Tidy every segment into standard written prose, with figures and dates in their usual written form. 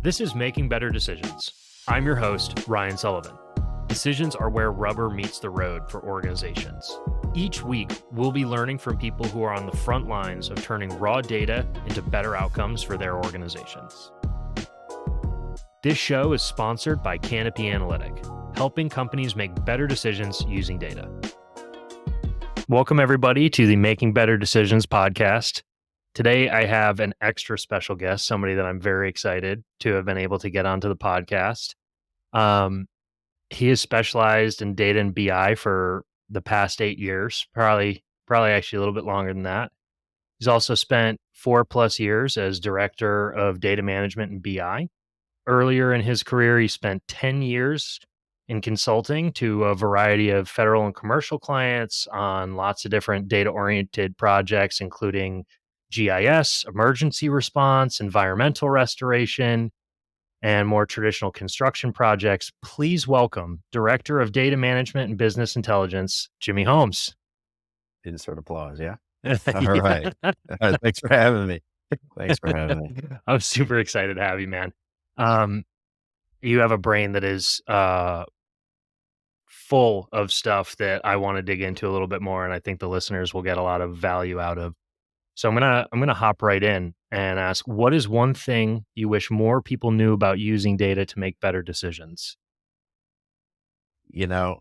This is Making Better Decisions. I'm your host, Ryan Sullivan. Decisions are where rubber meets the road for organizations. Each week, we'll be learning from people who are on the front lines of turning raw data into better outcomes for their organizations. This show is sponsored by Canopy Analytic, helping companies make better decisions using data. Welcome, everybody, to the Making Better Decisions podcast. Today, I have an extra special guest, somebody that I'm very excited to have been able to get onto the podcast. He has specialized in data and BI for the past 8 years, probably actually a little bit longer than that. He's also spent 4+ years as director of data management and BI. Earlier in his career, he spent 10 years in consulting to a variety of federal and commercial clients on lots of different data-oriented projects, including GIS, emergency response, environmental restoration, and more traditional construction projects. Please welcome Director of Data Management and Business Intelligence, Jimmy Holmes. Insert applause, yeah? All right. Thanks for having me. I'm super excited to have you, man. You have a brain that is full of stuff that I want to dig into a little bit more, and I think the listeners will get a lot of value out of. So I'm gonna hop right in and ask, what is one thing you wish more people knew about using data to make better decisions? So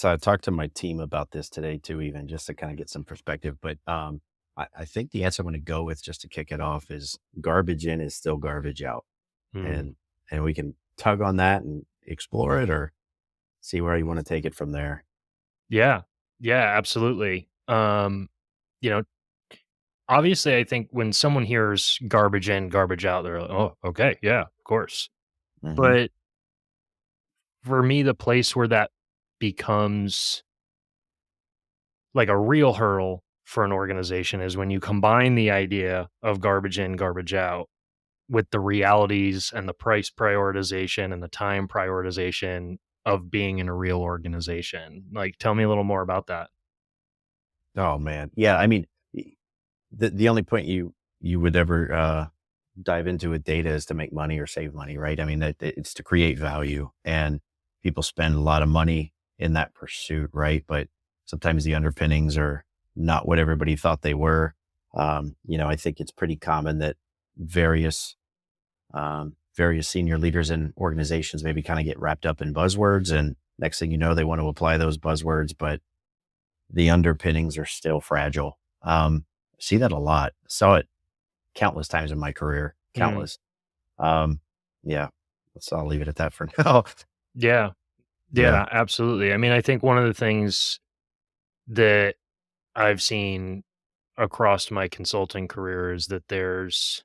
I talked to my team about this today too, even just to kind of get some perspective. But I think the answer I'm going to go with, just to kick it off, is garbage in is still garbage out. And we can tug on that and explore it or see where you want to take it from there. Yeah, absolutely. Obviously, I think when someone hears garbage in, garbage out, they're like, oh, okay, yeah, of course. Mhm. But for me, the place where that becomes like a real hurdle for an organization is when you combine the idea of garbage in, garbage out with the realities and the price prioritization and the time prioritization of being in a real organization. Like, tell me a little more about that. Oh man. Yeah. I mean, the only point you would ever dive into with data is to make money or save money, right? I mean, it's to create value, and people spend a lot of money in that pursuit, right? But sometimes the underpinnings are not what everybody thought they were. I think it's pretty common that various senior leaders in organizations maybe kind of get wrapped up in buzzwords, and next thing you know, they want to apply those buzzwords, but the underpinnings are still fragile. See that a lot. Saw it countless times in my career. Countless. Yeah. So I'll leave it at that for now. Yeah, Yeah. absolutely. I mean, I think one of the things that I've seen across my consulting career is that there's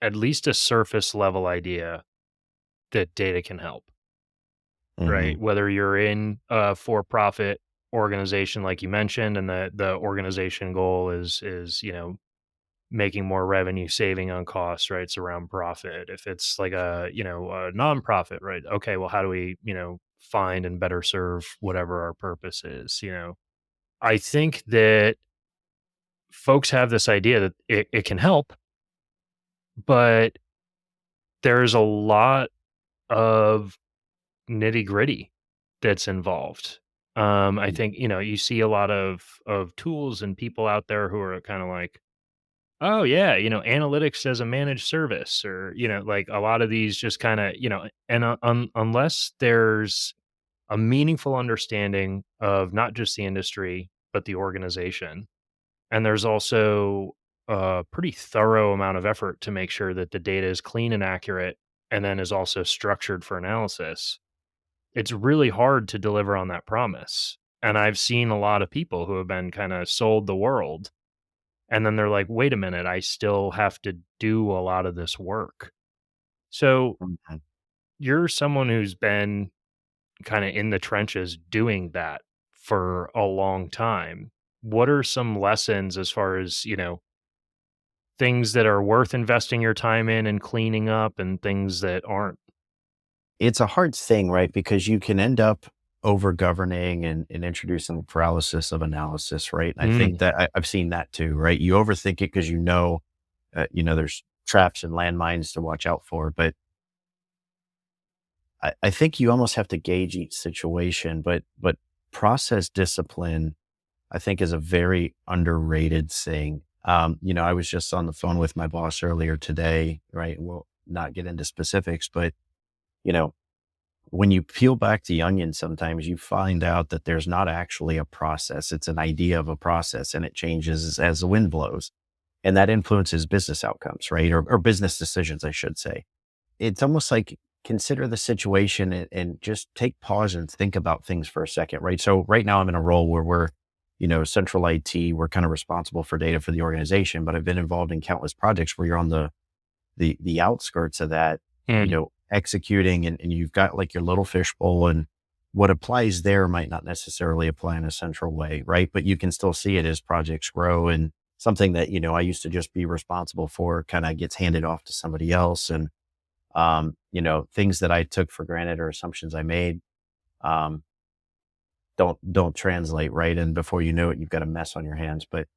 at least a surface level idea that data can help, right? Mhm. Whether you're in a for-profit organization, like you mentioned, and the organization goal is making more revenue, saving on costs, right? It's around profit. If it's like a nonprofit, right? Okay, well, how do we find and better serve whatever our purpose is? I think that folks have this idea that it can help, but there's a lot of nitty gritty that's involved. I think, you see a lot of tools and people out there who are kind of like, oh yeah, analytics as a managed service, or, like a lot of these just kind of, and unless there's a meaningful understanding of not just the industry, but the organization. And there's also a pretty thorough amount of effort to make sure that the data is clean and accurate, and then is also structured for analysis. It's really hard to deliver on that promise. And I've seen a lot of people who have been kind of sold the world. And then they're like, wait a minute, I still have to do a lot of this work. So Mhm. you're someone who's been kind of in the trenches doing that for a long time. What are some lessons as far as, things that are worth investing your time in and cleaning up, and things that aren't? It's a hard thing, right? Because you can end up over governing and introducing paralysis of analysis, right? And I think Mm, that I've seen that too, right? You overthink it because there's traps and landmines to watch out for. But I think you almost have to gauge each situation. But process discipline, I think, is a very underrated thing. I was just on the phone with my boss earlier today, right? We'll not get into specifics, but you know, when you peel back the onion, sometimes you find out that there's not actually a process. It's an idea of a process and it changes as the wind blows. And that influences business outcomes, right? Or business decisions, I should say. It's almost like consider the situation and just take pause and think about things for a second, right? So right now I'm in a role where we're, central IT, we're kind of responsible for data for the organization, but I've been involved in countless projects where you're on the outskirts of that, Mm. executing and you've got like your little fishbowl and what applies there might not necessarily apply in a central way, right? But you can still see it as projects grow and something that, I used to just be responsible for kind of gets handed off to somebody else. And, things that I took for granted or assumptions I made, um, don't translate, right? And before you know it, you've got a mess on your hands. But,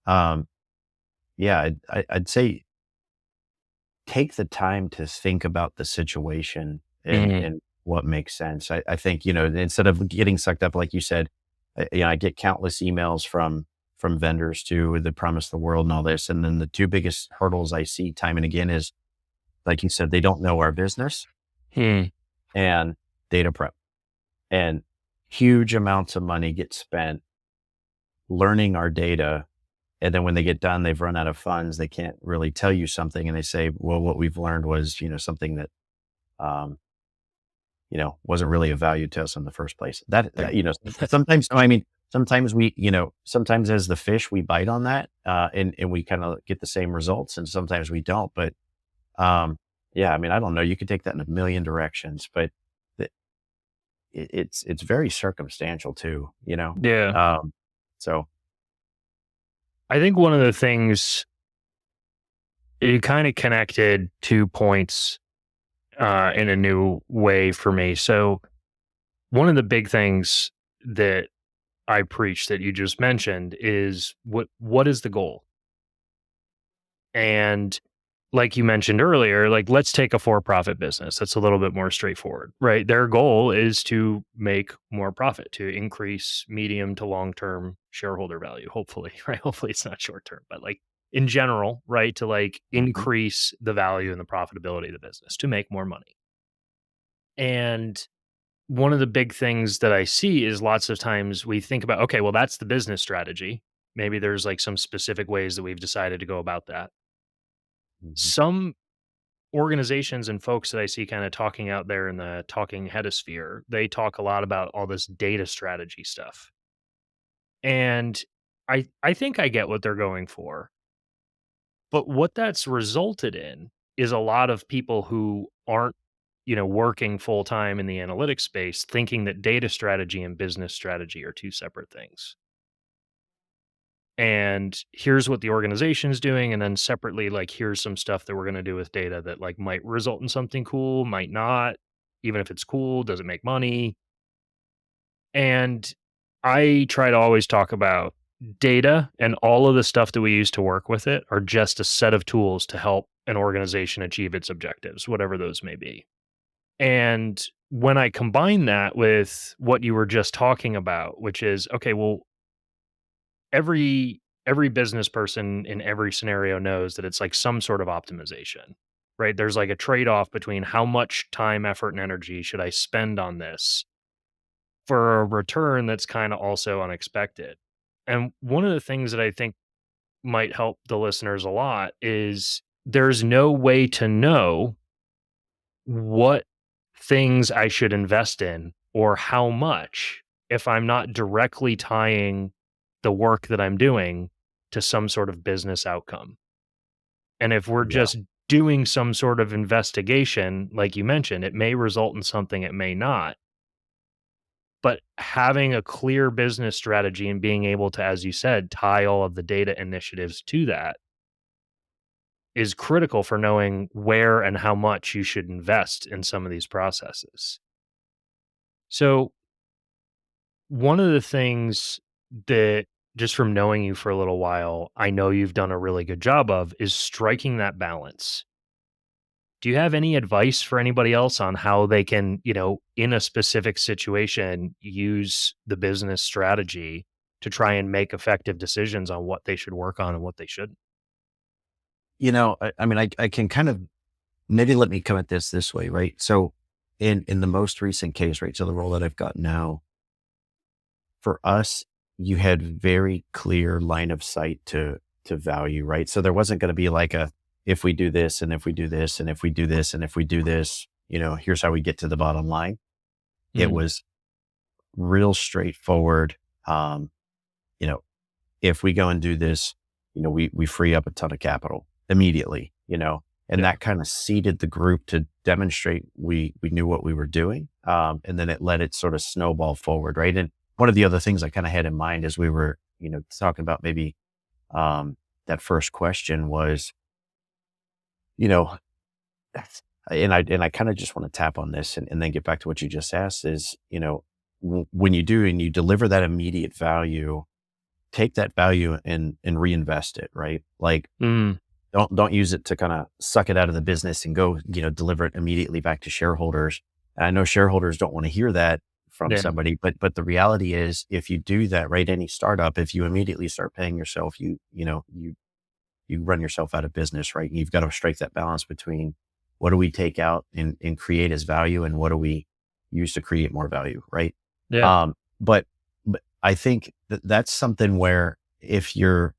um, yeah, I'd say take the time to think about the situation and Mhm. and what makes sense. I think, instead of getting sucked up, like you said, I get countless emails from vendors too that promise the world and all this. And then the two biggest hurdles I see time and again is, like you said, they don't know our business Hmm. and data prep. And huge amounts of money get spent learning our data. And then when they get done, they've run out of funds. They can't really tell you something. And they say, well, what we've learned was, something that, um, wasn't really of value to us in the first place. Like, Sometimes, no, I mean, sometimes sometimes as the fish, we bite on that, and we kind of get the same results and sometimes we don't. But, yeah, I mean, I don't know. You could take that in a million directions, but the, it's very circumstantial too, yeah. Um, so, I think one of the things you kind of connected 2 points in a new way for me. So one of the big things that I preach that you just mentioned is what is the goal? And like you mentioned earlier, like let's take a for-profit business. That's a little bit more straightforward, right? Their goal is to make more profit, to increase medium to long-term shareholder value, hopefully, right? Hopefully it's not short-term, but like in general, right? To like mhm, increase the value and the profitability of the business, to make more money. And one of the big things that I see is lots of times we think about, okay, well, that's the business strategy. Maybe there's like some specific ways that we've decided to go about that. mhm. Some organizations and folks that I see kind of talking out there in the talking headosphere, they talk a lot about all this data strategy stuff. And I think I get what they're going for. But what that's resulted in is a lot of people who aren't, working full time in the analytics space thinking that data strategy and business strategy are two separate things. And here's what the organization is doing. And then separately, like, here's some stuff that we're going to do with data that like might result in something cool, might not. Even if it's cool, does it make money? And I try to always talk about data and all of the stuff that we use to work with it are just a set of tools to help an organization achieve its objectives, whatever those may be. And when I combine that with what you were just talking about, which is okay, well, every business person in every scenario knows that it's like some sort of optimization, right? There's like a trade-off between how much time, effort, and energy should I spend on this for a return that's kind of also unexpected. And one of the things that I think might help the listeners a lot is there's no way to know what things I should invest in or how much if I'm not directly tying the work that I'm doing to some sort of business outcome. And if we're Yeah, just doing some sort of investigation, like you mentioned, it may result in something, it may not. But having a clear business strategy and being able to, as you said, tie all of the data initiatives to that is critical for knowing where and how much you should invest in some of these processes. So, one of the things that just from knowing you for a little while, I know you've done a really good job of is striking that balance. Do you have any advice for anybody else on how they can, in a specific situation, use the business strategy to try and make effective decisions on what they should work on and what they shouldn't? I mean, I can kind of maybe let me come at this way, right? So in the most recent case, right? So the role that I've got now, for us, you had very clear line of sight to value, right? So there wasn't going to be like a if we do this and if we do this and if we do this and if we do this, here's how we get to the bottom line. It Mm, was real straightforward. Um, you know, if we go and do this, we free up a ton of capital immediately, and yeah. that kind of seeded the group to demonstrate we knew what we were doing. And then it let it sort of snowball forward. Right. And one of the other things I kind of had in mind as we were, talking about maybe, that first question was, you know, and I kind of just want to tap on this and then get back to what you just asked is, when you do and you deliver that immediate value, take that value and reinvest it, right? Like Mm, don't use it to kind of suck it out of the business and go, deliver it immediately back to shareholders. And I know shareholders don't want to hear that from yeah. somebody, but the reality is if you do that, right, any startup, if you immediately start paying yourself, you run yourself out of business, right? You've got to strike that balance between what do we take out and create as value and what do we use to create more value, right? Yeah. Um, but I think that's something where if your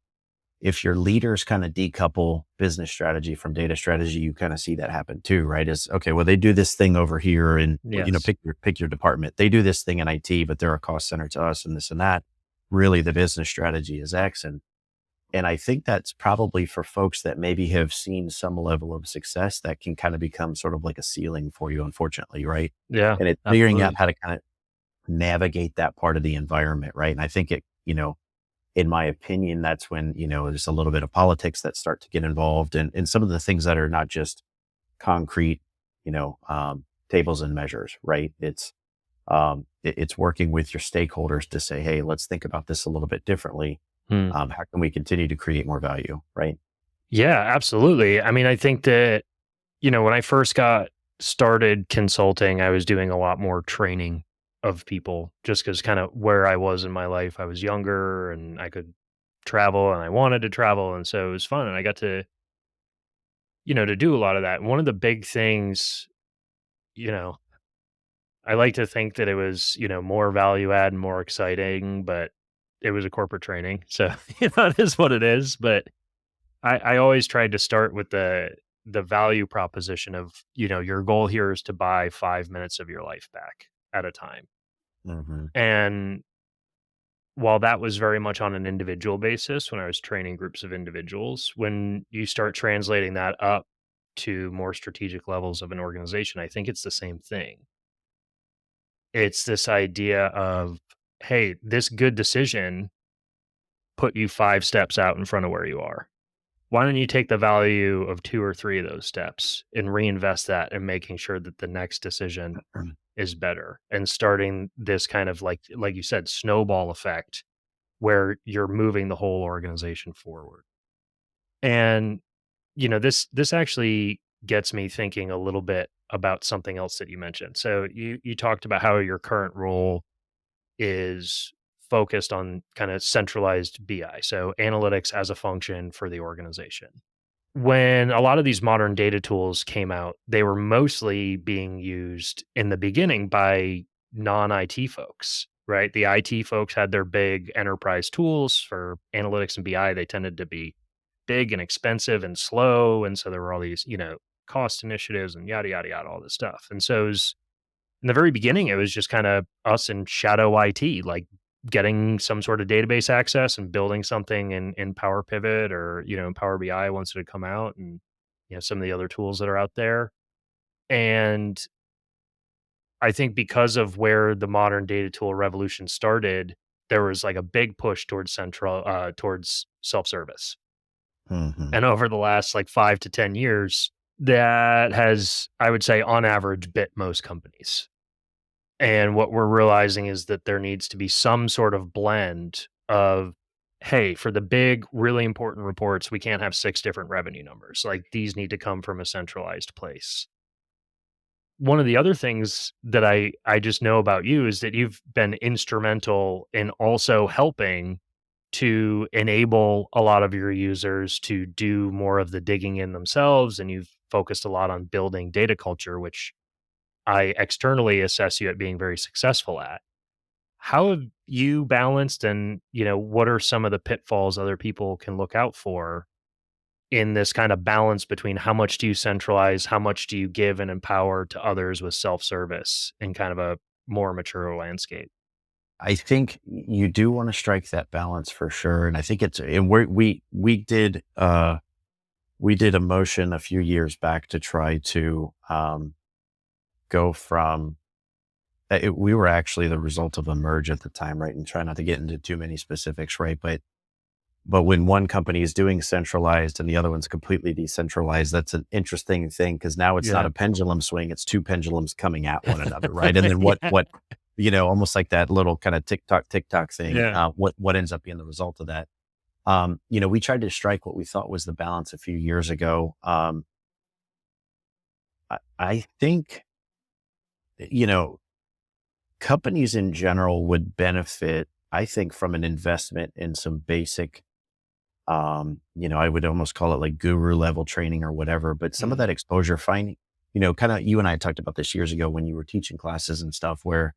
leaders kind of decouple business strategy from data strategy, you kind of see that happen too, right? Is okay, well, they do this thing over here and Yes. pick your department. They do this thing in IT, but they're a cost center to us and this and that. Really the business strategy is X. And I think that's probably for folks that maybe have seen some level of success that can kind of become sort of like a ceiling for you, unfortunately, right? Yeah. And it's figuring out Absolutely. how to kind of navigate that part of the environment, right? And I think in my opinion, that's when, there's a little bit of politics that start to get involved and some of the things that are not just concrete, tables and measures, right? It's working with your stakeholders to say, hey, let's think about this a little bit differently. Mm. How can we continue to create more value, right? Yeah, absolutely. I mean, I think that, when I first got started consulting, I was doing a lot more training of people just because kind of where I was in my life. I was younger and I could travel and I wanted to travel. And so it was fun. And I got to do a lot of that. And one of the big things, you know, I like to think that it was, more value add and more exciting, but it was a corporate training. So, it is what it is. But I always tried to start with the value proposition of, your goal here is to buy 5 minutes of your life back at a time. Hmm. And while that was very much on an individual basis when I was training groups of individuals, when you start translating that up to more strategic levels of an organization, I think it's the same thing. It's this idea of, hey, this good decision put you 5 steps out in front of where you are. Why don't you take the value of 2 or 3 of those steps and reinvest that in making sure that the next decision is better and starting this kind of like you said, snowball effect where you're moving the whole organization forward. And, this actually gets me thinking a little bit about something else that you mentioned. So you talked about how your current role is focused on kind of centralized BI, so analytics as a function for the organization. When a lot of these modern data tools came out, they were mostly being used in the beginning by non-IT folks, right? The IT folks had their big enterprise tools for analytics and BI. They tended to be big and expensive and slow. And so there were all these, cost initiatives and yada, yada, yada, all this stuff. And so it was in the very beginning, it was just kind of us and shadow IT, like getting some sort of database access and building something in Power Pivot or, in Power BI once it had come out and, some of the other tools that are out there. And I think because of where the modern data tool revolution started, there was like a big push towards self-service. Hmm. And over the last like 5 to 10 years, that has, I would say, on average, bit most companies. And what we're realizing is that there needs to be some sort of blend of hey, for the big, really important reports, we can't have 6 different revenue numbers. Like, these need to come from a centralized place. One of the other things that I just know about you is that you've been instrumental in also helping to enable a lot of your users to do more of the digging in themselves, and you've focused a lot on building data culture, which I externally assess you at being very successful at. How have you balanced, and, what are some of the pitfalls other people can look out for in this kind of balance between how much do you centralize, how much do you give and empower to others with self-service in kind of a more mature landscape? I think you do want to strike that balance for sure. And I think and we did a motion a few years back to try to, go from, we were actually the result of a merge at the time, right? And try not to get into too many specifics, right? But when one company is doing centralized and the other one's completely decentralized, that's an interesting thing because now it's not Yeah. a pendulum swing; it's two pendulums coming at one another, right? And then Yeah. almost like that little kind of tick tock thing. Yeah. What ends up being the result of that? We tried to strike what we thought was the balance a few years ago. I think you know companies in general would benefit. I think from an investment in some basic, I would almost call it like guru level training or whatever, but some of Mm, that exposure finding, kind of you and I talked about this years ago when you were teaching classes and stuff where,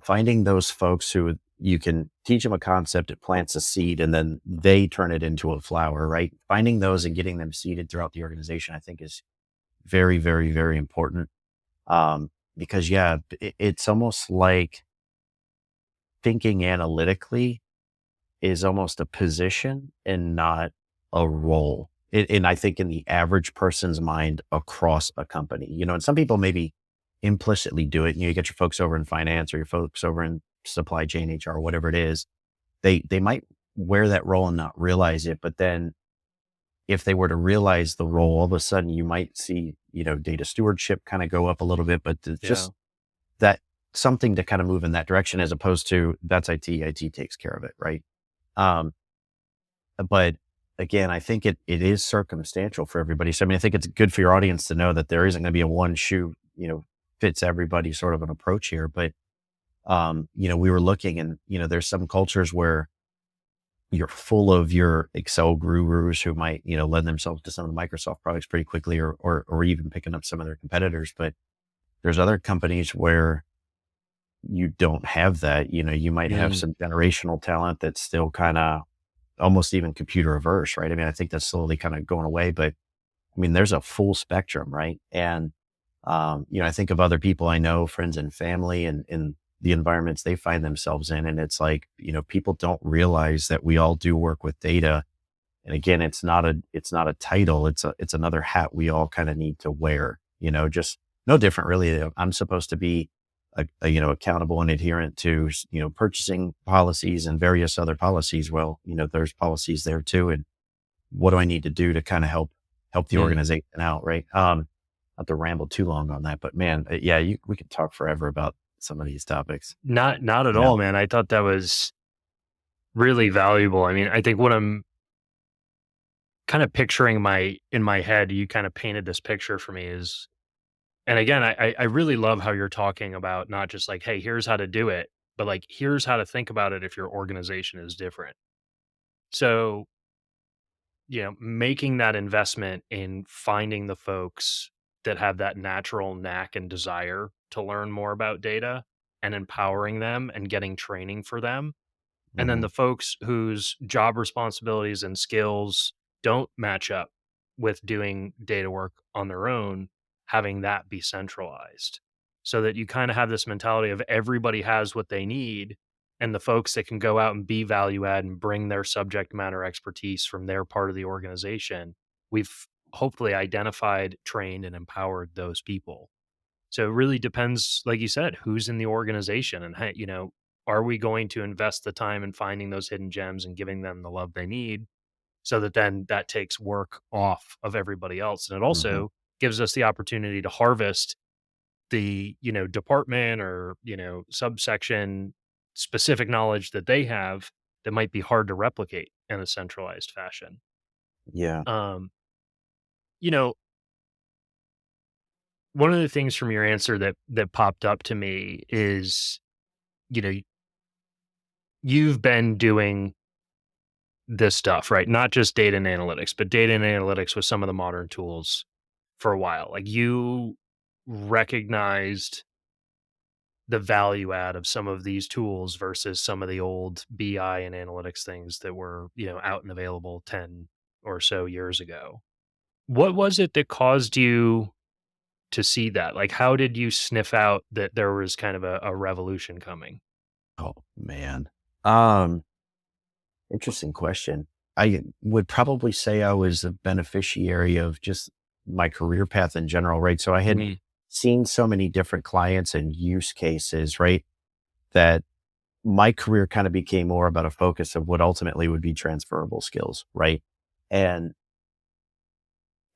finding those folks who you can teach them a concept, it plants a seed and then they turn it into a flower, right? Finding those and getting them seeded throughout the organization, I think is very, very, very important. Because yeah, it's almost like thinking analytically is almost a position and not a role. And I think in the average person's mind across a company, and some people maybe implicitly do it. You get your folks over in finance or your folks over in supply chain, HR, whatever it is. They might wear that role and not realize it. But then if they were to realize the role, all of a sudden you might see, data stewardship kind of go up a little bit, but it's yeah. just that something to kind of move in that direction as opposed to that's IT takes care of it. Right. Um, but again, I think it is circumstantial for everybody. So I mean, I think it's good for your audience to know that there isn't going to be a one shoe, fits everybody sort of an approach here. But we were looking and, there's some cultures where you're full of your Excel gurus who might, lend themselves to some of the Microsoft products pretty quickly or even picking up some of their competitors. But there's other companies where you don't have that. You might have Mm, some generational talent that's still kind of almost even computer averse, right? I mean, I think that's slowly kind of going away, but I mean, there's a full spectrum, right? And, I think of other people I know, friends and family and in the environments they find themselves in. And it's like, people don't realize that we all do work with data. And again, it's not a title. It's another hat we all kind of need to wear, just no different really. I'm supposed to be accountable and adherent to, purchasing policies and various other policies. Well, there's policies there too. And what do I need to do to kind of help the mm. organization out? Right. Not to ramble too long on that, but man, yeah, we could talk forever about some of these topics. Not at You know? all, man. I thought that was really valuable. I mean, I think what I'm kind of picturing in my head, you kind of painted this picture for me is, and again, I really love how you're talking about not just like, hey, here's how to do it, but like, here's how to think about it if your organization is different. So, making that investment in finding the folks that have that natural knack and desire to learn more about data and empowering them and getting training for them. And then Hmm. the folks whose job responsibilities and skills don't match up with doing data work on their own, having that be centralized so that you kind of have this mentality of everybody has what they need. And the folks that can go out and be value add and bring their subject matter expertise from their part of the organization, we've hopefully identified, trained, and empowered those people. So it really depends, like you said, who's in the organization and hey, are we going to invest the time in finding those hidden gems and giving them the love they need so that then that takes work off of everybody else. And it Hmm. also gives us the opportunity to harvest the, department or, subsection specific knowledge that they have that might be hard to replicate in a centralized fashion. Yeah. Um, you know, one of the things from your answer that popped up to me is, you know, you've been doing this stuff, right? Not just data and analytics, but data and analytics with some of the modern tools for a while. Like you recognized the value add of some of these tools versus some of the old BI and analytics things that were, out and available 10 or so years ago. What was it that caused you to see that? Like, how did you sniff out that there was kind of a revolution coming? Oh, man. Um, Interesting question. I would probably say I was a beneficiary of just my career path in general, right? So I had Mm. seen so many different clients and use cases, right? That my career kind of became more about a focus of what ultimately would be transferable skills, right? And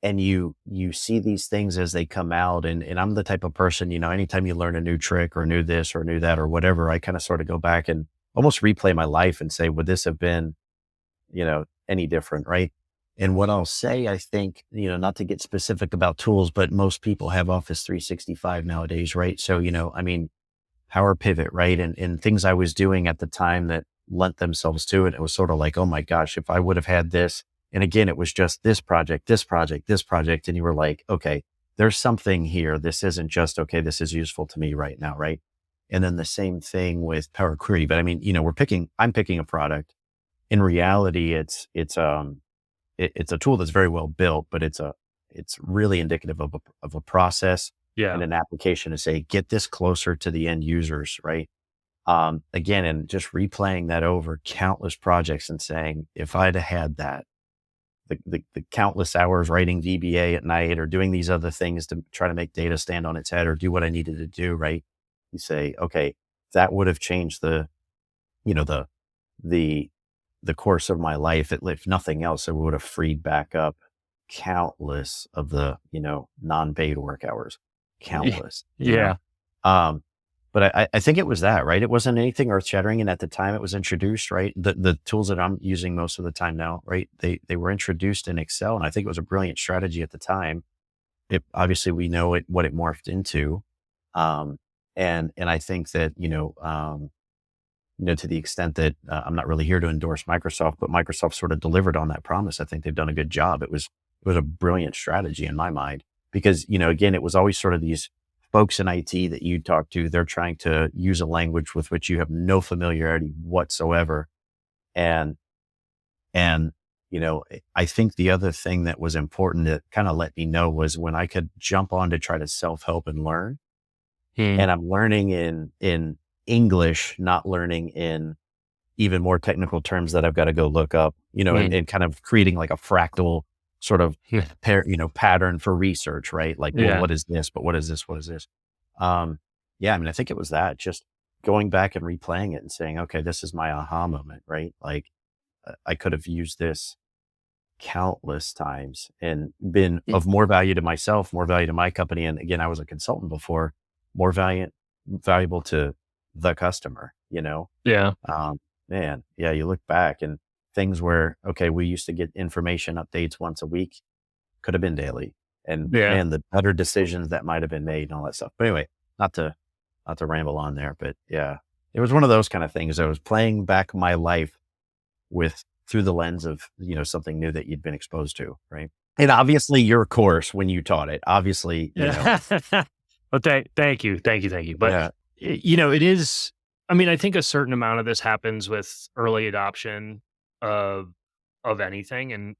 you see these things as they come out, and I'm the type of person, anytime you learn a new trick or new this or new that or whatever, I kind of sort of go back and almost replay my life and say, would this have been, any different, right? And what I'll say, I think, not to get specific about tools, but most people have Office 365 nowadays, right? So, I mean, Power Pivot, right? And things I was doing at the time that lent themselves to it. It was sort of like, oh my gosh, if I would have had this. And again, it was just this project, this project, this project. And you were like, okay, there's something here. This isn't just, okay, this is useful to me right now, right? And then the same thing with Power Query. But I mean, I'm picking a product. In reality, it's a tool that's very well built, but it's really indicative of a process Yeah. and an application to say, get this closer to the end users, right? Again, and just replaying that over countless projects and saying, if I'd have had that, the countless hours writing VBA at night or doing these other things to try to make data stand on its head or do what I needed to do, right? You say, okay, that would have changed you know, the, the, the course of my life. If nothing else, it would have freed back up countless of the, non-paid work hours, Ye countless. yeah. Um, but I think it was that, right? It wasn't anything earth shattering. And at the time it was introduced, right? The tools that I'm using most of the time now, right? They were introduced in Excel. And I think it was a brilliant strategy at the time. It obviously we know what it morphed into. Um, and I think that, to the extent that I'm not really here to endorse Microsoft, but Microsoft sort of delivered on that promise. I think they've done a good job. It was a brilliant strategy in my mind because, again, it was always sort of these folks in IT that you talk to. They're trying to use a language with which you have no familiarity whatsoever. And, and, I think the other thing that was important that kind of let me know was when I could jump on to try to self-help and learn, Hmm. and I'm learning in English, not learning in even more technical terms that I've got to go look up, Mm. and kind of creating like a fractal sort of pattern for research, right? Like, well, Yeah. what is this? But what is this? What is this? Um, yeah, I mean, I think it was that just going back and replaying it and saying, okay, this is my aha moment, right? Like I could have used this countless times and been Mm. of more value to myself, more value to my company. And again, I was a consultant before, more valuable to the customer. Yeah. um, Man, yeah, you look back and things where, okay, we used to get information updates once a week, could have been daily. And Yeah. man, the better decisions that might have been made and all that stuff. But anyway, not to not to ramble on there, but yeah, it was one of those kind of things. I was playing back my life with through the lens of, something new that you'd been exposed to, right? And obviously your course when you taught it, obviously, Yeah. Well, thank you. Thank you, thank you. But, yeah, it is I mean, I think a certain amount of this happens with early adoption of anything, and,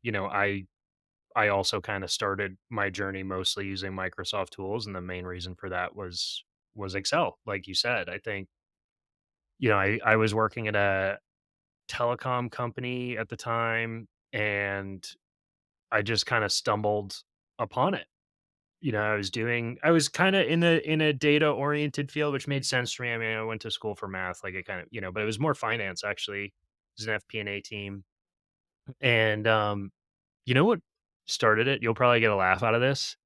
I also kinda started my journey mostly using Microsoft tools, and the main reason for that was Excel, like you said. I think, I was working at a telecom company at the time, and I just kinda stumbled upon it. I was kinda in a data-oriented field, which made sense for me. I mean, I went to school for math, like, I kind of but it was more finance, actually. It was an FP&A team, and, you know what started it? You'll probably get a laugh out of this.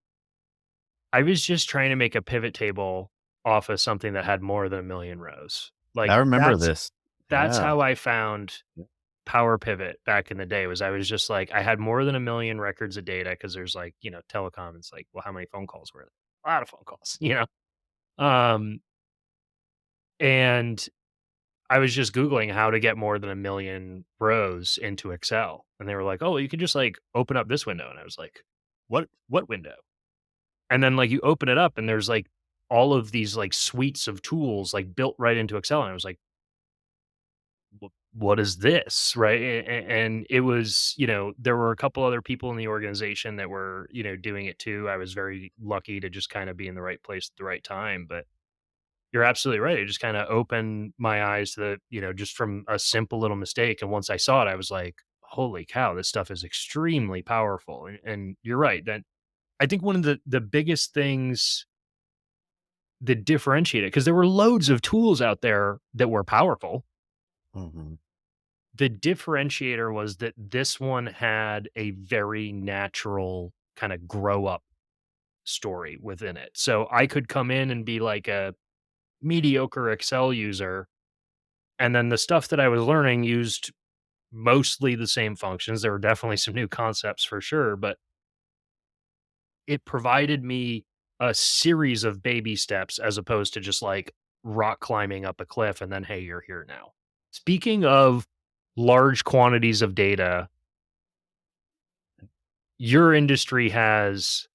I was just trying to make a pivot table off of something that had more than 1,000,000 rows. I Like, remember this. that's Yeah. how I found Yeah. Power Pivot back in the day. Was I was just like, I had more than 1,000,000 records of data because there's like, telecom. It's like, well, how many phone calls were there? A lot of phone calls, and I was just Googling how to get more than 1,000,000 rows into Excel, and they were like, "Oh, you can just, like, open up this window," and I was like, What window?" And then, like, you open it up, and there's, like, all of these, like, suites of tools, like, built right into Excel, and I was like, What is this?" Right? And it was there were a couple other people in the organization that were, doing it too. I was very lucky to just kinda be in the right place at the right time, but you're absolutely right. It just kinda opened my eyes to just from a simple little mistake, and once I saw it, I was like, "Holy cow, this stuff is extremely powerful," and you're right, that I think one of the biggest things that differentiate it, because there were loads of tools out there that were powerful. Mhm. The differentiator was that this one had a very natural kinda grow up story within it. So I could come in and be like a mediocre Excel user, and then the stuff that I was learning used mostly the same functions. There were definitely some new concepts for sure, but it provided me a series of baby steps as opposed to just like rock climbing up a cliff and then, hey, you're here now. Speaking of large quantities of data, your industry has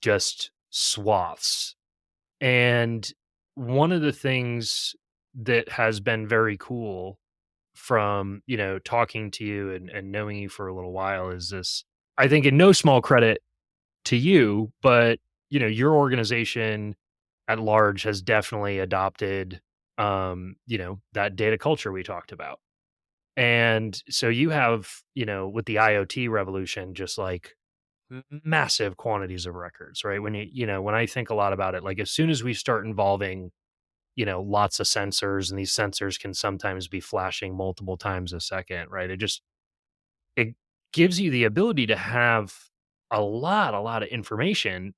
just swaths. And one of the things that has been very cool from, talking to you and knowing you for a little while is this. I think in no small credit to you, but, your organization at large has definitely adopted, that data culture we talked about. And so you have, with the IoT revolution, just like massive quantities of records, right? When I think a lot about it, like as soon as we start involving lots of sensors, and these sensors can sometimes be flashing multiple times a second, right? It gives you the ability to have a lot of information,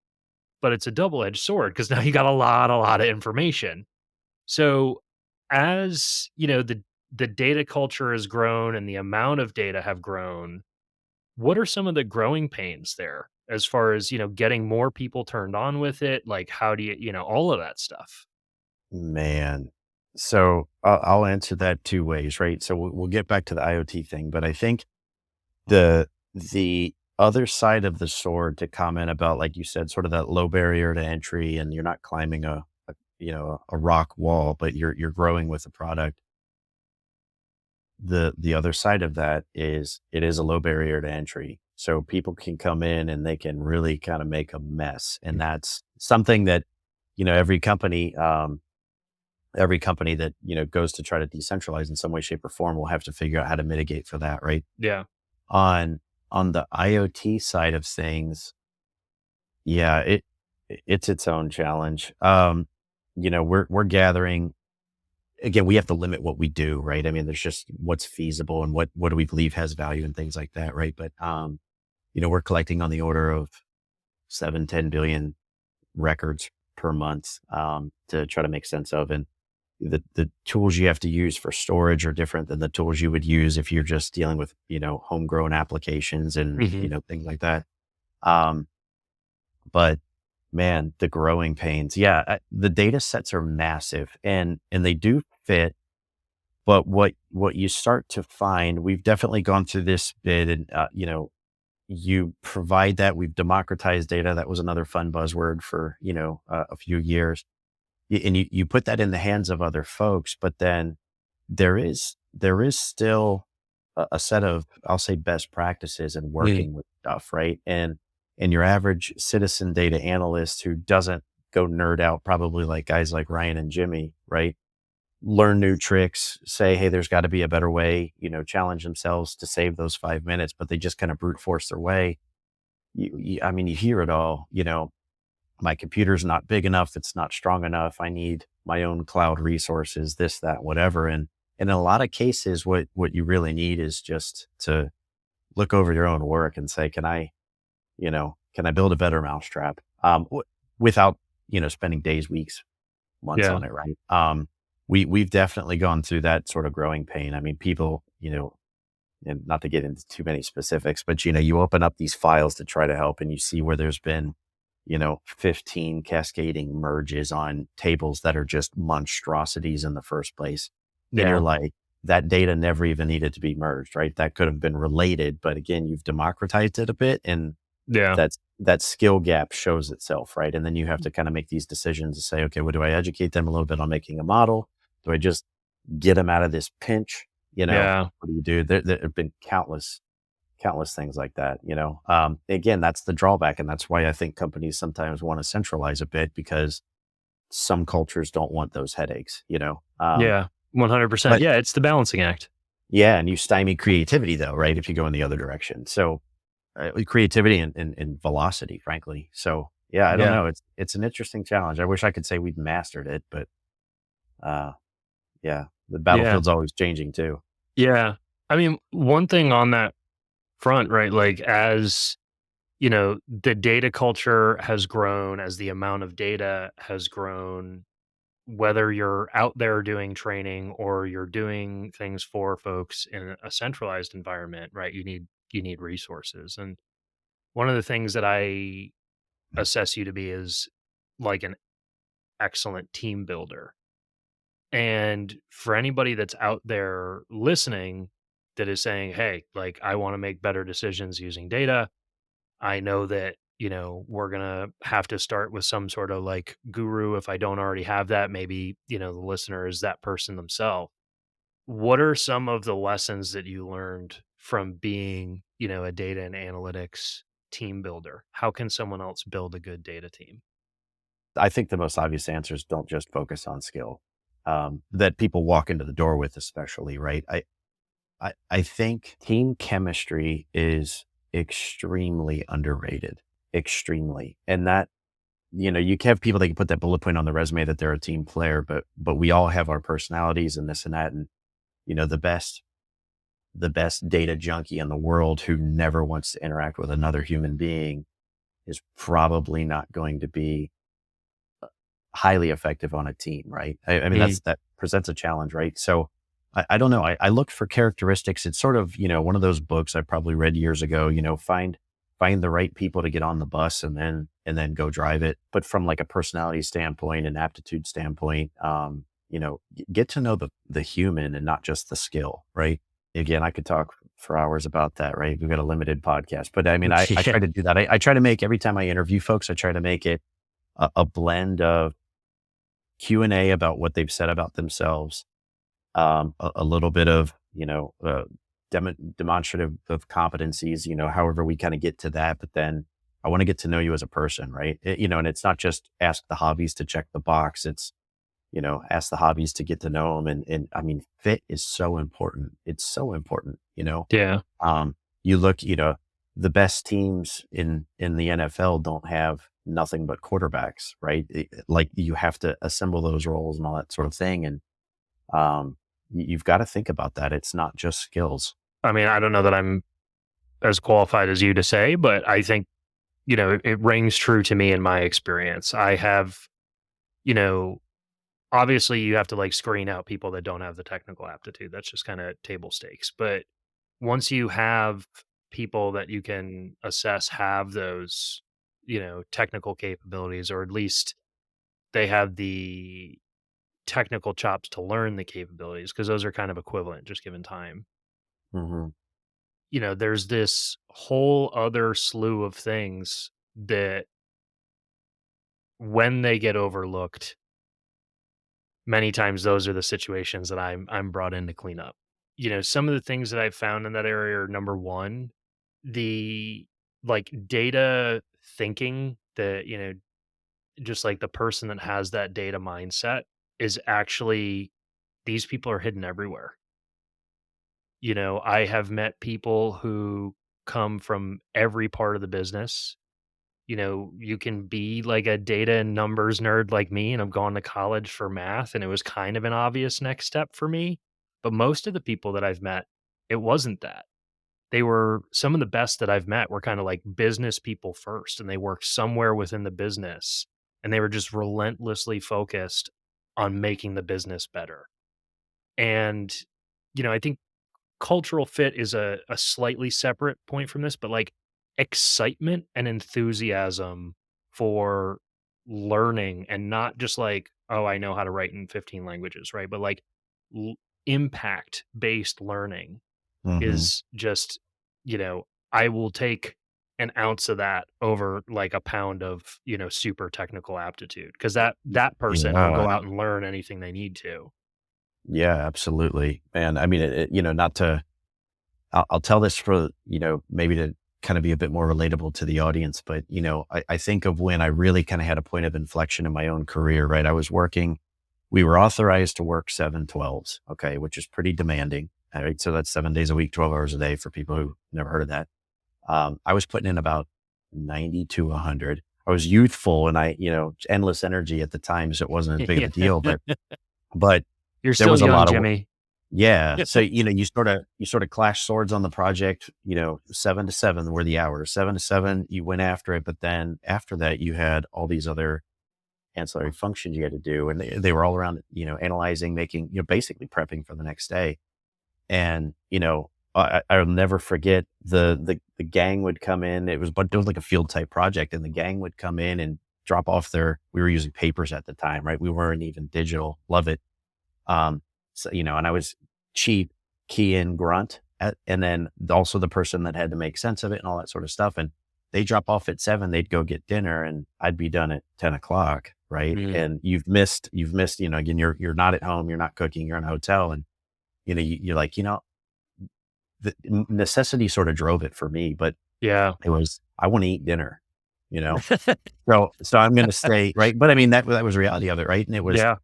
but it's a double-edged sword because now you got a lot of information. So as the data culture has grown and the amount of data have grown, what are some of the growing pains there as far as getting more people turned on with it? Like how do all of that stuff? Man. So I'll answer that two ways, right? So we'll get back to the IoT thing, but I think the other side of the sword to comment about, like you said, sort of that low barrier to entry, and you're not climbing a rock wall, but you're growing with the product. The other side of that is it is a low barrier to entry. So people can come in and they can really kind of make a mess. And that's something that, every company that, goes to try to decentralize in some way, shape, or form will have to figure out how to mitigate for that, right? Yeah. On on the IoT side of things, yeah, it's its own challenge. We're gathering again, we have to limit what we do, right? I mean, there's just what's feasible and what do we believe has value and things like that, right? But we're collecting on the order of 7-10 billion records per month to try to make sense of. And the tools you have to use for storage are different than the tools you would use if you're just dealing with, homegrown applications and, Hmm. things like that. Um, but man, the growing pains. Yeah, the data sets are massive and they do fit. But what you start to find, we've definitely gone through this bit, and you provide that. We've democratized data. That was another fun buzzword for a few years. And you put that in the hands of other folks, but then there is still a set of, I'll say, best practices in Mm. working with stuff, right? And your average citizen data analyst who doesn't go nerd out, probably like guys like Ryan and Jimmy, right? Learn new tricks, say, hey, there's got to be a better way, challenge themselves to save those 5 minutes, but they just kind of brute force their way. I mean, you hear it all, my computer's not big enough. It's not strong enough. I need my own cloud resources, this, that, whatever. And in a lot of cases, what you really need is just to look over your own work and say, can I build a better mousetrap? Without, spending days, weeks, months Yeah. on it, right? we've definitely gone through that sort of growing pain. I mean, people, and not to get into too many specifics, but you open up these files to try to help and you see where there's been, 15 cascading merges on tables that are just monstrosities in the first place. And you're Yeah. like, that data never even needed to be merged, right? That could have been related, but again, you've democratized it a bit and Yeah. that skill gap shows itself, right? And then you have to kind of make these decisions to say, okay, well, do I educate them a little bit on making a model? Do I just get them out of this pinch? Yeah. What do you do? There have been countless things like that. Again, that's the drawback, and that's why I think companies sometimes want to centralize a bit because some cultures don't want those headaches. Yeah. 100%. But Yeah, it's the balancing act. yeah, and you stymie creativity though, right? If you go in the other direction, so creativity and velocity, frankly. So yeah, I don't Yeah. know. It's an interesting challenge. I wish I could say we'd mastered it, but uh, yeah, the Yeah. battlefield's always changing too. Yeah. I mean, one thing on that front, right? Like, as the data culture has grown, as the amount of data has grown, whether you're out there doing training or you're doing things for folks in a centralized environment, right? You need resources. And one of the things that I assess you to be is like an excellent team builder. And for anybody that's out there listening that is saying, "Hey, like I want to make better decisions using data. I know that, we're going to have to start with some sort of like guru if I don't already have that. Maybe, the listener is that person themselves." What are some of the lessons that you learned from being, a data and analytics team builder? How can someone else build a good data team? I think the most obvious answers don't just focus on skill that people walk into the door with, especially, right? I think team chemistry is extremely underrated, extremely, and that you can have people that can put that bullet point on the resume that they're a team player, but we all have our personalities and this and that, and the best data junkie in the world who never wants to interact with another human being is probably not going to be highly effective on a team, right? I mean, Mm. that presents a challenge, right? So I don't know. I looked for characteristics. It's sort of, one of those books I probably read years ago, find the right people to get on the bus and then go drive it. But from like a personality standpoint and aptitude standpoint, get to know the human and not just the skill, right? Again, I could talk for hours about that, right? We've got a limited podcast, but I mean, I Yeah. try to do that. I try to make every time I interview folks, I try to make it a blend of Q&A about what they've said about themselves, a little bit of, demonstrative of competencies, however we kind of get to that. But then I want to get to know you as a person, right? And it's not just ask the hobbies to check the box. It's, ask the hobbies to get to know them. And I mean, fit is so important. It's so important. Yeah. You look, the best teams in the NFL don't have nothing but quarterbacks, right? Like you have to assemble those roles and all that sort of thing, and you've got to think about that. It's not just skills. I mean, I don't know that I'm as qualified as you to say, but I think, it rings true to me in my experience. I have, you know, obviously you have to like screen out people that don't have the technical aptitude. That's just kind of table stakes. But once you have people that you can assess have those, technical capabilities, or at least they have the technical chops to learn the capabilities, because those are kind of equivalent just given time. Hmm. There's this whole other slew of things that when they get overlooked, many times those are the situations that I'm brought in to clean up. Some of the things that I've found in that area are, number one, the like data thinking, that, just like the person that has that data mindset is actually, these people are hidden everywhere. I have met people who come from every part of the business. You can be like a data and numbers nerd like me, and I've gone to college for math, and it was kind of an obvious next step for me. But most of the people that I've met, it wasn't that. They were some of the best that I've met were kind of like business people first, and they worked somewhere within the business, and they were just relentlessly focused on making the business better. And, I think cultural fit is a slightly separate point from this, but like excitement and enthusiasm for learning and not just like, oh, I know how to write in 15 languages, right? But like l- impact based learning Mhm. is just, I will take an ounce of that over like a pound of, super technical aptitude because that person will Yeah. go out and learn anything they need to. Yeah, absolutely. And I mean, not to I'll tell this for, maybe to kind of be a bit more relatable to the audience, but, I think of when I really kind of had a point of inflection in my own career, right? We were authorized to work 7/12s, okay, which is pretty demanding. All right. So that's 7 days a week, 12 hours a day for people who never heard of that. I was putting in about 90 to 100. I was youthful and endless energy at the time. So it wasn't as big of Yeah. a deal, but You're there still was a young, lot of Jimmy. yeah. So, you sort of clash swords on the project, 7 to 7 were the hours. 7 to 7, you went after it. But then after that, you had all these other ancillary functions you had to do. And they were all around, analyzing, making, basically prepping for the next day. And, I'll never forget the gang would come in. But it was like a field type project, and the gang would come in and drop off we were using papers at the time, right? We weren't even digital. Love it. So, and I was cheap, key in grunt, and then also the person that had to make sense of it and all that sort of stuff. And they drop off at 7, they'd go get dinner, and I'd be done at 10 o'clock. Right. Mm. And you've missed, again, you're not at home, you're not cooking, you're in a hotel. And, you're like, the necessity sort of drove it for me, but Yeah. it was, I want to eat dinner, you know? So I'm going to stay. Right. But I mean, that was reality of it. Right. And it was, Yeah.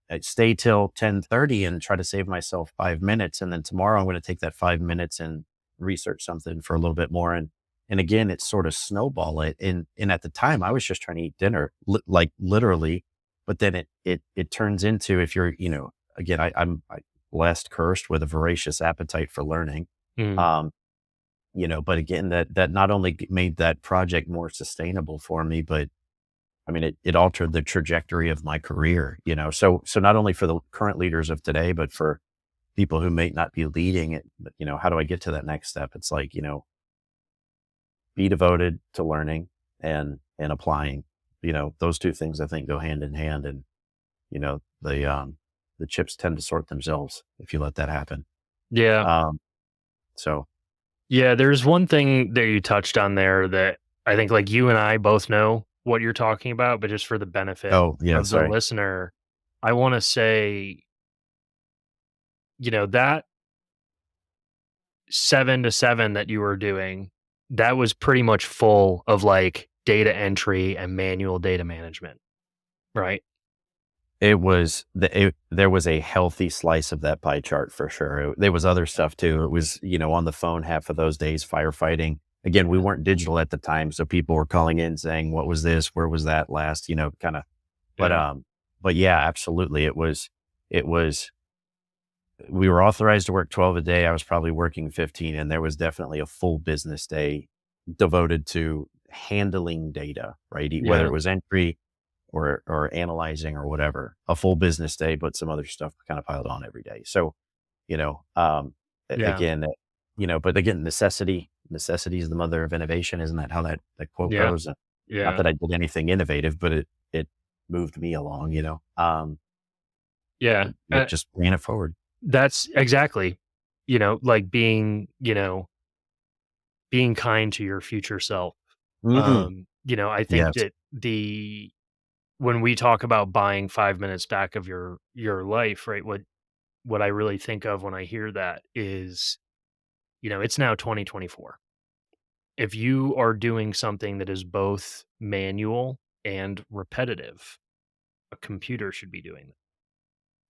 I'd stay till 10:30 and try to save myself 5 minutes. And then tomorrow I'm going to take that 5 minutes and research something for a little bit more. And again, it's sort of snowball it. And at the time I was just trying to eat dinner, like literally, but then it turns into, if you're, again, I blessed, cursed with a voracious appetite for learning. Mm. Um, but again, that not only made that project more sustainable for me, but I mean, it altered the trajectory of my career, so not only for the current leaders of today, but for people who may not be leading it, but, how do I get to that next step? It's like, be devoted to learning and applying, those two things I think go hand in hand. And, the chips tend to sort themselves if you let that happen. Yeah. Um, so, Yeah, there's one thing that you touched on there that I think like you and I both know what you're talking about, but just for the benefit oh yeah, of the sorry. listener, I want to say, that 7 to 7 that you were doing, that was pretty much full of like data entry and manual data management, right? There was a healthy slice of that pie chart for sure. There was other stuff too. It was, on the phone half of those days, firefighting. Again, we weren't digital at the time, so people were calling in saying, "What was this? Where was that last?" Kind of. But Yeah. but yeah, absolutely. It was. We were authorized to work 12 a day. I was probably working 15, and there was definitely a full business day devoted to handling data, right? Whether Yeah. it was entry or analyzing or whatever, a full business day, but some other stuff kind of piled on every day. So, you know, um, Yeah. again, but again, necessity is the mother of innovation. Isn't that how that quote Yeah. goes? Not Yeah. that I did anything innovative, but it moved me along, Yeah. it just ran it forward. That's exactly, like being kind to your future self. Mm, I think yes. that when we talk about buying 5 minutes back of your life, right? What I really think of when I hear that is, it's now 2024. If you are doing something that is both manual and repetitive, a computer should be doing that.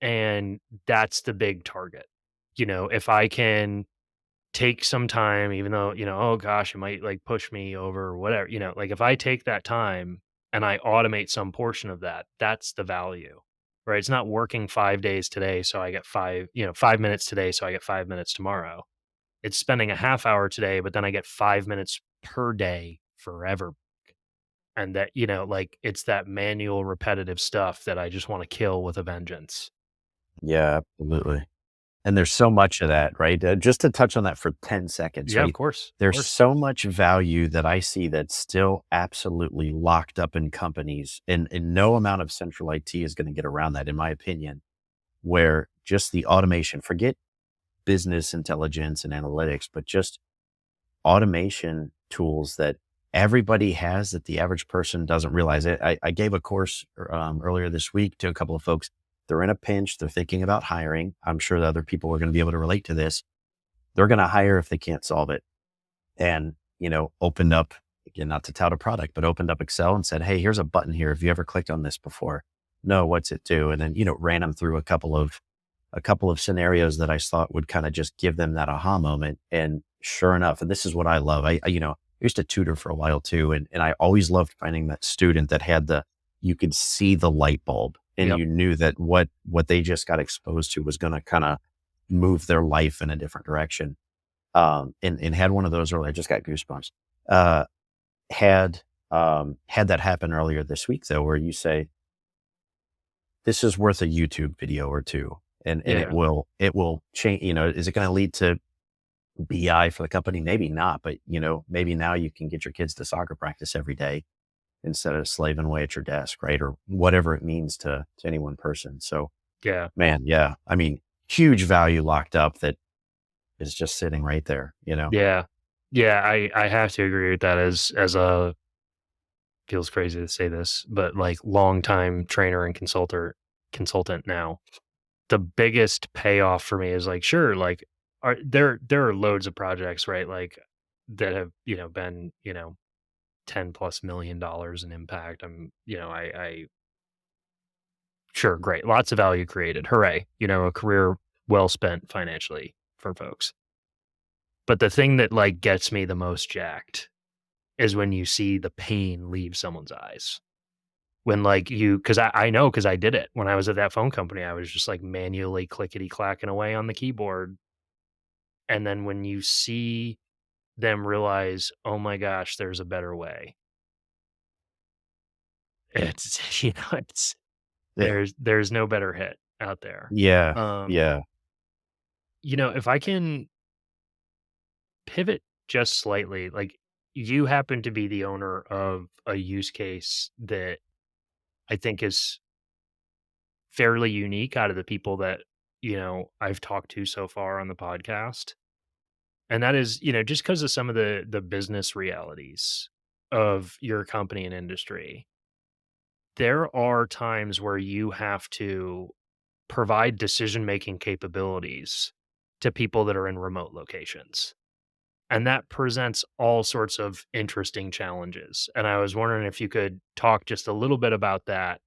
And that's the big target. If I can take some time, even though, oh gosh, it might like push me over or whatever, like if I take that time and I automate some portion of that, that's the value, right? It's not working 5 days today. So I get 5 minutes today. So I get 5 minutes tomorrow. It's spending a half hour today, but then I get 5 minutes per day forever. and that, like it's that manual repetitive stuff that I just want to kill with a vengeance. Yeah, absolutely. And there's so much of that, right? Just to touch on that for 10 seconds, Yeah, of right? course. Of There's course. so much value that I see that's still absolutely locked up in companies, and no amount of central IT is going to get around that, in my opinion, where just the automation, forget business intelligence and analytics, but just automation tools that everybody has that the average person doesn't realize it. I gave a course earlier this week to a couple of folks. They're in a pinch. They're thinking about hiring. I'm sure that other people are going to be able to relate to this. They're going to hire if they can't solve it. And, opened up, again, not to tout a product, but opened up Excel and said, hey, here's a button here. Have you ever clicked on this before? No, what's it do? And then, ran them through a couple of scenarios that I thought would kind of just give them that aha moment. And sure enough, and this is what I love. I used to tutor for a while too. And I always loved finding that student that had you could see the light bulb and Yep. you knew that what they just got exposed to was going to kind of move their life in a different direction. And had one of those earlier. I just got goosebumps. Uh, had that happen earlier this week though, where you say, this is worth a YouTube video or two. And it Yeah. will change, is it going to lead to BI for the company? Maybe not, but maybe now you can get your kids to soccer practice every day instead of slaving away at your desk, right? Or whatever it means to any one person. So Yeah. man, yeah. I mean, huge value locked up that is just sitting right there. Yeah. Yeah. I have to agree with that as a feels crazy to say this, but like longtime trainer and consultant now. The biggest payoff for me is like, sure, like there are loads of projects, right? Like that have, been, 10 plus $1 million in impact. I sure, great. Lots of value created. Hooray. A career well spent financially for folks. But the thing that like gets me the most jacked is when you see the pain leave someone's eyes. When like because I know because I did it when I was at that phone company. I was just like manually clickety clacking away on the keyboard. And then when you see them realize, oh my gosh, there's a better way. It's it's Yeah. there's no better hit out there. Yeah. Um, Yeah. if I can pivot just slightly, like you happen to be the owner of a use case that I think is fairly unique out of the people that, I've talked to so far on the podcast. And that is, just because of some of the business realities of your company and industry, there are times where you have to provide decision-making capabilities to people that are in remote locations. And that presents all sorts of interesting challenges. And I was wondering if you could talk just a little bit about that,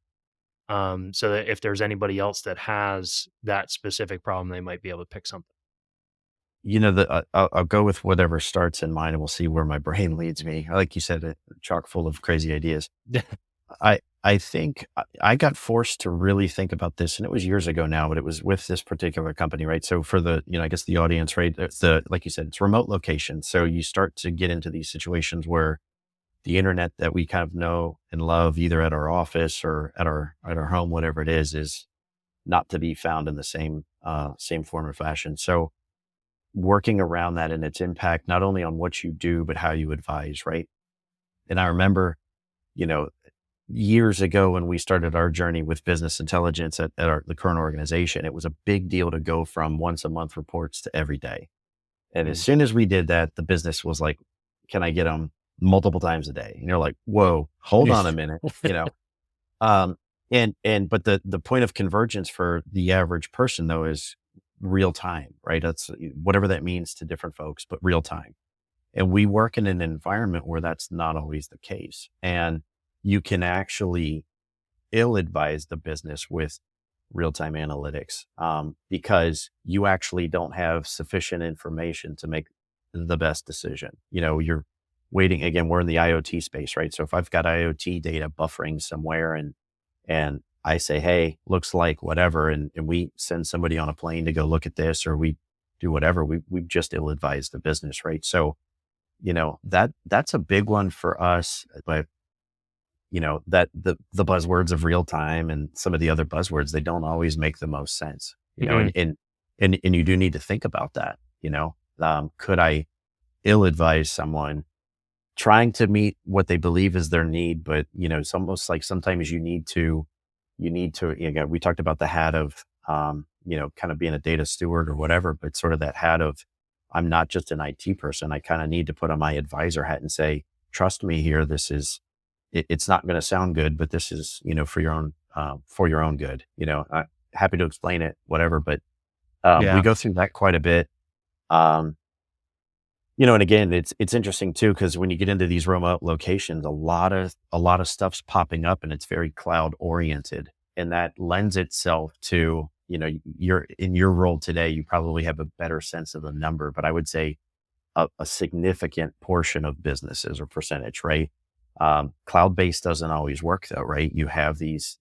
so that if there's anybody else that has that specific problem, they might be able to pick something. I'll go with whatever starts in mind and we'll see where my brain leads me. Like you said, chock full of crazy ideas. I think I got forced to really think about this, and it was years ago now, but it was with this particular company, right? So for I guess the audience, right? It's like you said, it's remote location. So you start to get into these situations where the internet that we kind of know and love, either at our office or at our home, whatever it is not to be found in the same form or fashion. So working around that and its impact, not only on what you do, but how you advise, right? And I remember, you know, years ago when we started our journey with business intelligence at the current organization, it was a big deal to go from once a month reports to every day. And as Mm. soon as we did that, the business was like, can I get them multiple times a day? And you're like, whoa, hold on a minute. Um, but the point of convergence for the average person though is real time, right? That's whatever that means to different folks, but real time. And we work in an environment where that's not always the case. And you can actually ill advise the business with real time analytics, because you actually don't have sufficient information to make the best decision. You're waiting again, we're in the IoT space, right? So if I've got IoT data buffering somewhere and I say, hey, looks like whatever, and we send somebody on a plane to go look at this, or we do whatever, we've just ill advised the business, right? So, that's a big one for us. But that the buzzwords of real time and some of the other buzzwords, they don't always make the most sense, Mhm. and you do need to think about that. Could I ill advise someone trying to meet what they believe is their need, but it's almost like sometimes you need to, we talked about the hat of, kind of being a data steward or whatever, but sort of that hat of, I'm not just an IT person. I kind of need to put on my advisor hat and say, trust me here. It's not going to sound good, but this is, for your own good, happy to explain it, whatever. But, we Yeah. go through that quite a bit. Um, and again, it's interesting too, because when you get into these remote locations, a lot of stuff's popping up and it's very cloud oriented. And that lends itself to, you're in your role today, you probably have a better sense of the number, but I would say a significant portion of businesses or percentage, right? Cloud-based doesn't always work though, right? You have these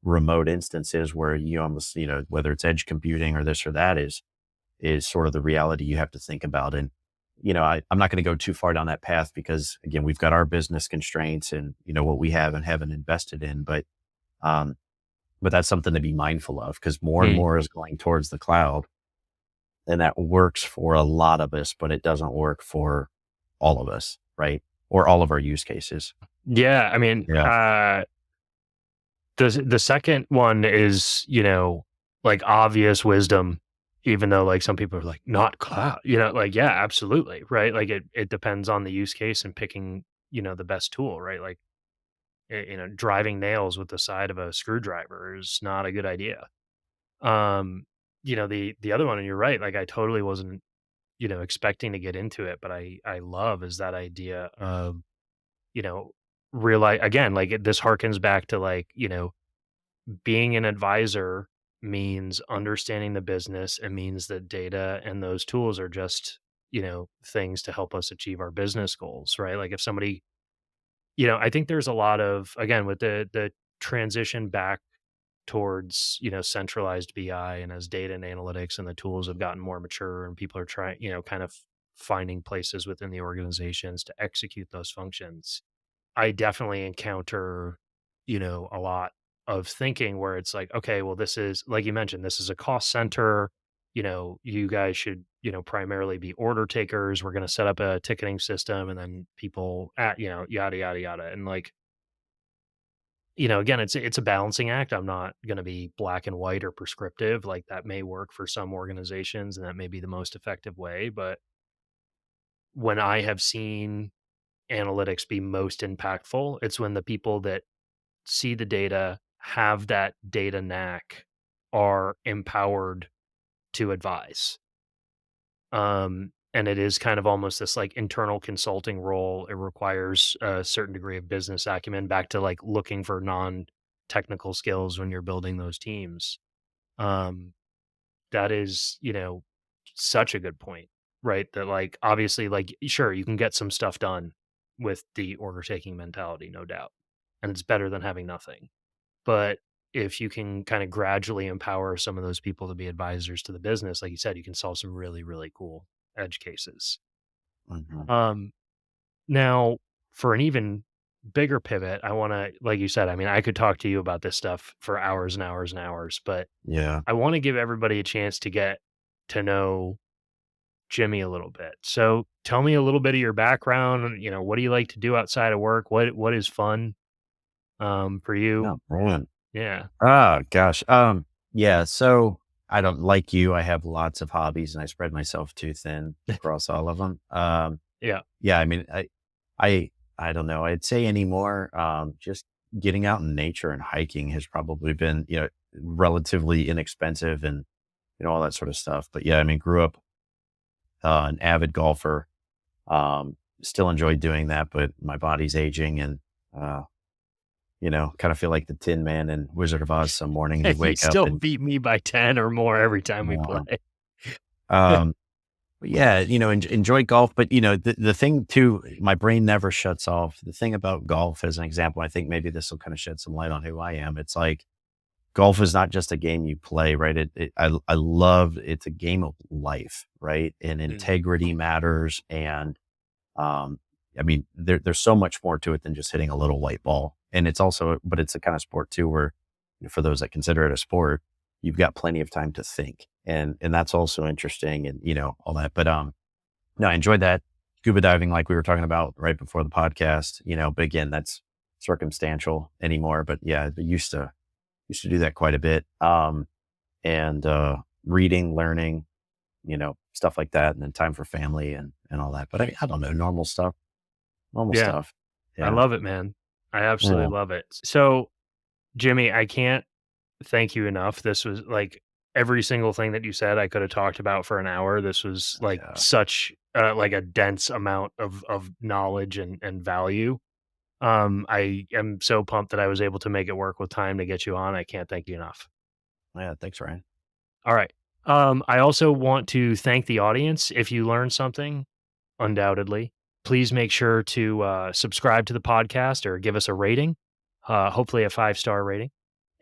remote instances where you almost, whether it's edge computing or this or that is sort of the reality you have to think about. And, I'm not going to go too far down that path because again, we've got our business constraints and, what we have and haven't invested in, um, but that's something to be mindful of because more and Mm. more is going towards the cloud and that works for a lot of us, but it doesn't work for all of us, right? Or all of our use cases. Yeah, I mean, Yeah. the second one is, like, obvious wisdom, even though, like, some people are like, "Not cloud," like, yeah, absolutely, right? Like, it depends on the use case and picking, the best tool, right? Like, driving nails with the side of a screwdriver is not a good idea. Um, the other one, and you're right, like, I totally wasn't, expecting to get into it, but I love is that idea of, you know, realize again, like, this harkens back to, like, being an advisor means understanding the business. It means that data and those tools are just, things to help us achieve our business goals, right? Like if somebody, I think there's a lot of, again, with the transition back towards, centralized BI and as data and analytics and the tools have gotten more mature and people are trying, kind of finding places within the organizations to execute those functions. I definitely encounter, a lot of thinking where it's like, okay, well, this is like you mentioned, this is a cost center. You guys should, primarily be order takers. We're going to set up a ticketing system and then people at, yada, yada, yada. And like, again, it's a balancing act. I'm not going to be black and white or prescriptive. Like that may work for some organizations and that may be the most effective way. But when I have seen analytics be most impactful, it's when the people that see the data, have that data knack, are empowered to advise. And it is kind of almost this like internal consulting role. It requires a certain degree of business acumen back to like looking for non-technical skills when you're building those teams. Um, that is, such a good point, right? That like obviously, like sure, you can get some stuff done with the order taking mentality, no doubt. And it's better than having nothing. But if you can kind of gradually empower some of those people to be advisors to the business, like you said, you can solve some really, really cool edge cases. Mhm. Um, Now, for an even bigger pivot, I want to, like you said, I mean, I could talk to you about this stuff for hours and hours and hours, but Yeah. I want to give everybody a chance to get to know Jimmy a little bit. So tell me a little bit of your background. What do you like to do outside of work? What is fun for you? No, brilliant. Yeah. Ah, gosh. Yeah. So I don't like you. I have lots of hobbies and I spread myself too thin across all of them. Yeah. Yeah. I mean, I, I don't know. I'd say anymore. Just getting out in nature and hiking has probably been, relatively inexpensive and, all that sort of stuff. But yeah, I mean, grew up, an avid golfer. Still enjoy doing that, but my body's aging and, uh, kind of feel like the Tin Man and Wizard of Oz some mornings you You wake up still and, beat me by 10 or more every time we uh, play. um, but yeah, enjoy golf. But, the thing too, my brain never shuts off. The thing about golf, as an example, I think maybe this will kind of shed some light on who I am. It's like golf is not just a game you play, right? I love it's a game of life, right? And Mm, integrity matters. And, um, I mean, there's so much more to it than just hitting a little white ball. And it's also, but it's a kind of sport too, where for those that consider it a sport, you've got plenty of time to think. And that's also interesting and, all that. But, no, I enjoyed that scuba diving, like we were talking about right before the podcast, but again, that's circumstantial anymore. But yeah, I used to do that quite a bit. And reading, learning, stuff like that. And then time for family and all that. But I don't know, normal stuff, normal Yeah. stuff. I Yeah. love it, man. I Yeah. absolutely love it. So, Jimmy, I can't thank you enough. This was like every single thing that you said I could have talked about for an hour. This was like Yeah. such like a dense amount of knowledge and value. I am so pumped that I was able to make it work with time to get you on. I can't thank you enough. Yeah. Thanks, Ryan. All right. I also want to thank the audience. If you learned something, undoubtedly, please make sure to subscribe to the podcast or give us a rating, hopefully a 5-star rating,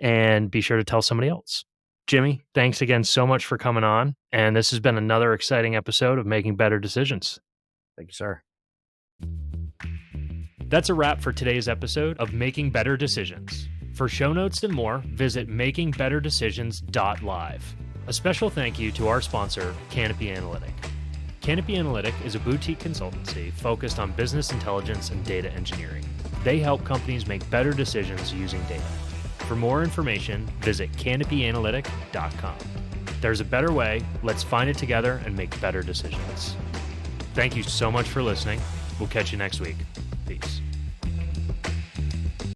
and be sure to tell somebody else. Jimmy, thanks again so much for coming on. And this has been another exciting episode of Making Better Decisions. Thank you, sir. That's a wrap for today's episode of Making Better Decisions. For show notes and more, visit makingbetterdecisions.live. A special thank you to our sponsor, Canopy Analytic. Canopy Analytic is a boutique consultancy focused on business intelligence and data engineering. They help companies make better decisions using data. For more information, visit canopyanalytic.com. There's a better way. Let's find it together and make better decisions. Thank you so much for listening. We'll catch you next week. Peace.